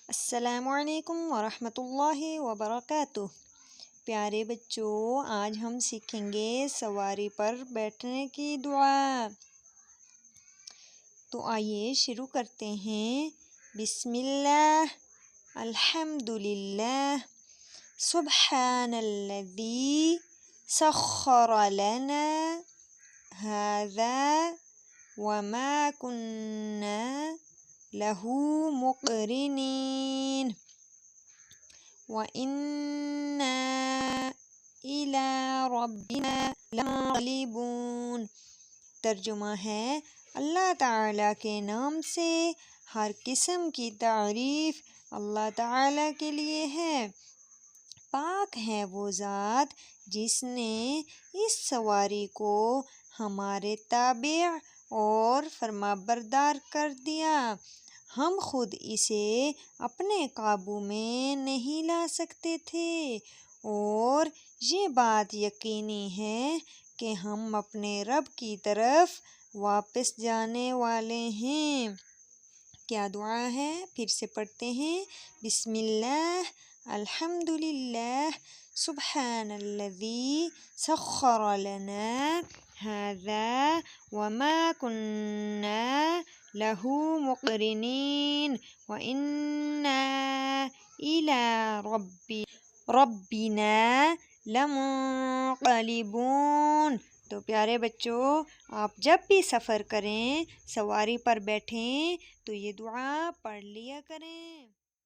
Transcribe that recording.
السلام علیکم ورحمۃ اللہ وبرکاتہ۔ پیارے بچوں، آج ہم سیکھیں گے سواری پر بیٹھنے کی دعا۔ تو آئیے شروع کرتے ہیں۔ بسم اللہ، الحمد للہ، سبحان الذی سخر لنا هذا وما كنا له مقرنین وَإِنَّا إِلَىٰ رَبِّنَا لَمُنقَلِبُونَ۔ ترجمہ ہے، اللہ تعالیٰ کے نام سے ہر قسم کی تعریف اللہ تعالیٰ کے لیے ہے۔ پاک ہے وہ ذات جس نے اس سواری کو ہمارے تابع اور فرمانبردار کر دیا۔ ہم خود اسے اپنے قابو میں نہیں لا سکتے تھے، اور یہ بات یقینی ہے کہ ہم اپنے رب کی طرف واپس جانے والے ہیں۔ کیا دعا ہے؟ پھر سے پڑھتے ہیں۔ بسم اللہ، الحمد للہ، سبحان الذی سخر لنا هذا وما كنا له مقرنین وَإِنَّا إِلَىٰ رَبِّنَا لَمُنقَلِبُونَ۔ تو پیارے بچوں، آپ جب بھی سفر کریں، سواری پر بیٹھیں تو یہ دعا پڑھ لیا کریں۔